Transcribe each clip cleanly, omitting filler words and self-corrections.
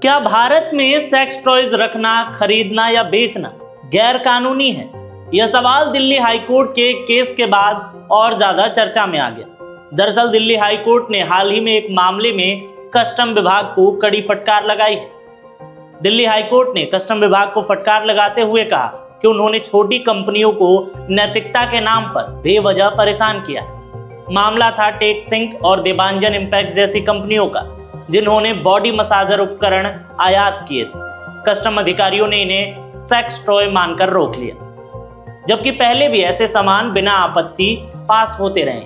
क्या भारत में sex toys रखना, खरीदना या बेचना गैर कानूनी है? यह सवाल दिल्ली हाईकोर्ट के केस के बाद और ज्यादा चर्चा में आ गया। दरअसल दिल्ली हाईकोर्ट ने हाल ही में एक मामले में कस्टम विभाग को कड़ी फटकार लगाई है। दिल्ली हाईकोर्ट ने कस्टम विभाग को फटकार लगाते हुए कहा कि उन्होंने छोटी कंपनियों को नैतिकता के नाम पर बेवजह परेशान किया। मामला था टेक सिंक और देबांजन इंपैक्ट जैसी कंपनियों का, जिन्होंने बॉडी मसाजर उपकरण आयात किए थे। कस्टम अधिकारियों ने इन्हें सेक्स टॉय मानकर रोक लिया, जबकि पहले भी ऐसे सामान बिना आपत्ति पास होते रहे।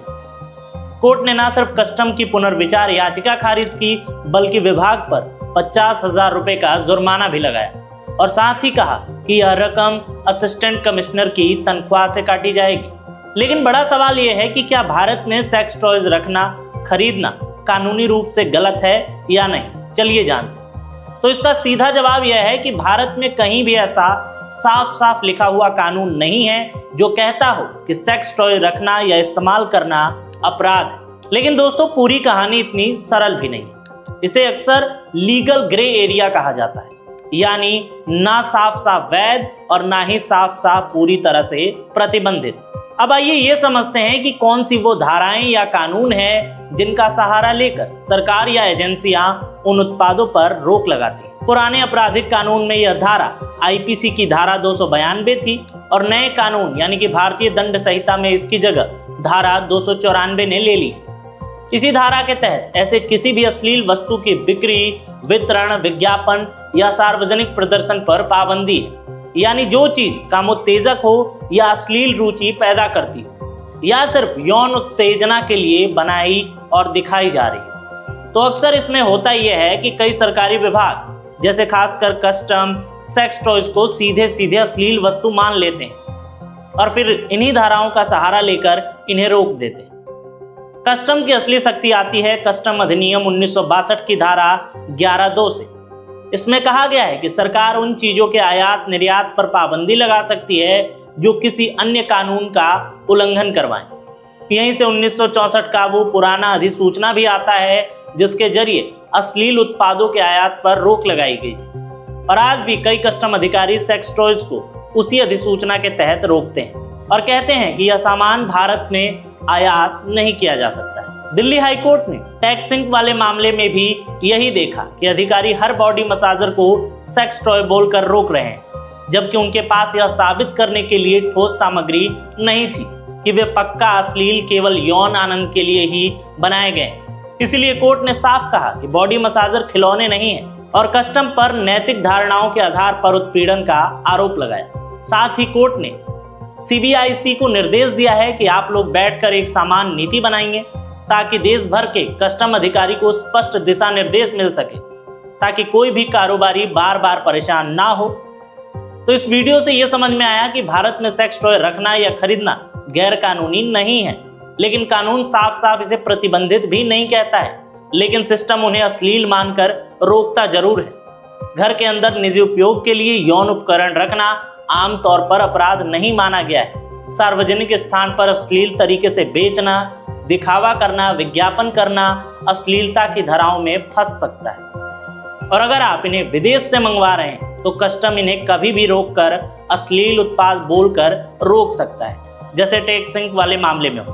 कोर्ट ने न सिर्फ कस्टम की पुनर्विचार याचिका खारिज की, बल्कि विभाग पर 50,000 रुपए का जुर्माना भी लगाया और साथ ही कहा कि यह रकम असिस्टेंट कमिश्नर की तनख्वाह से काटी जाएगी। लेकिन बड़ा सवाल यह है कि क्या भारत में सेक्स टॉयज रखना, खरीदना कानूनी रूप से गलत है या नहीं? चलिए जानते हैं। तो इसका सीधा जवाब यह है कि भारत में कहीं भी ऐसा साफ साफ लिखा हुआ कानून नहीं है जो कहता हो कि सेक्स टॉय रखना या इस्तेमाल करना अपराध है। लेकिन दोस्तों, पूरी कहानी इतनी सरल भी नहीं। इसे अक्सर लीगल ग्रे एरिया कहा जाता है, यानी ना साफ साफ वैध और ना ही साफ साफ पूरी तरह से प्रतिबंधित। अब आइए ये समझते हैं कि कौन सी वो धाराएं या कानून हैं जिनका सहारा लेकर सरकार या एजेंसियां उन उत्पादों पर रोक लगाती हैं। पुराने आपराधिक कानून में यह धारा आईपीसी की धारा 292 थी और नए कानून यानी कि भारतीय दंड संहिता में इसकी जगह धारा 294 ने ले ली। इसी धारा के तहत ऐसे किसी भी अश्लील वस्तु की बिक्री, वितरण, विज्ञापन या सार्वजनिक प्रदर्शन पर पाबंदी है। यानी जो चीज कामोत्तेजक हो या अश्लील रुचि पैदा करती हो या सिर्फ यौन उत्तेजना के लिए बनाई और दिखाई जा रही है। तो अक्सर इसमें होता यह है कि कई सरकारी विभाग, जैसे खासकर कस्टम, सेक्स टॉयज को सीधे सीधे अश्लील वस्तु मान लेते हैं और फिर इन्हीं धाराओं का सहारा लेकर इन्हें रोक देते हैं। कस्टम की असली शक्ति आती है कस्टम अधिनियम 1962 की धारा 11(2) से। इसमें कहा गया है कि सरकार उन चीजों के आयात निर्यात पर पाबंदी लगा सकती है जो किसी अन्य कानून का उल्लंघन करवाएं। यहीं से 1964 का वो पुराना अधिसूचना भी आता है जिसके जरिए अश्लील उत्पादों के आयात पर रोक लगाई गई। और आज भी कई कस्टम अधिकारी सेक्स टॉयज को उसी अधिसूचना के तहत रोकते हैं और कहते हैं कि यह सामान भारत में आयात नहीं किया जा सकता है। दिल्ली हाईकोर्ट ने टेक सिंक वाले मामले में भी यही देखा कि अधिकारी हर बॉडी मसाजर को सेक्स टॉय बोलकर रोक रहे हैं, जबकि उनके पास यह साबित करने के लिए ठोस सामग्री नहीं थी कि वे पक्का अश्लील केवल यौन आनंद के लिए ही बनाए गए। इसलिए कोर्ट ने साफ कहा कि बॉडी मसाजर खिलौने नहीं है और कस्टम पर नैतिक धारणाओं के आधार पर उत्पीड़न का आरोप लगाया। साथ ही कोर्ट ने सीबीआईसी को निर्देश दिया है कि आप लोग बैठकर एक समान नीति बनाएंगे ताकि देश भर के कस्टम अधिकारी को स्पष्ट दिशा निर्देश मिल सके, ताकि कोई भी कारोबारी बार बार परेशान ना हो। तो इस वीडियो से यह समझ में आया कि भारत में सेक्स टॉय रखना या खरीदना गैर कानूनी नहीं है, लेकिन कानून साफ साफ इसे प्रतिबंधित भी नहीं कहता है। लेकिन सिस्टम उन्हें अश्लील मानकर रोकता जरूर है। घर के अंदर निजी उपयोग के लिए यौन उपकरण रखना आमतौर पर अपराध नहीं माना गया है। सार्वजनिक स्थान पर अश्लील तरीके से बेचना, दिखावा करना, विज्ञापन करना अश्लीलता की धाराओं में फंस सकता है। और अगर आप इन्हें विदेश से मंगवा रहे हैं तो कस्टम इन्हें कभी भी रोककर अश्लील उत्पाद बोलकर रोक सकता है, जैसे टेक सिंक वाले मामले में हो।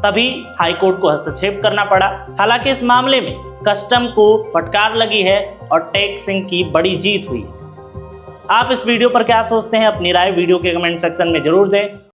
तभी हाईकोर्ट को हस्तक्षेप करना पड़ा। हालांकि इस मामले में कस्टम को फटकार लगी है और टेक सिंक की बड़ी जीत हुई। आप इस वीडियो पर क्या सोचते हैं? अपनी राय वीडियो के कमेंट सेक्शन में जरूर दें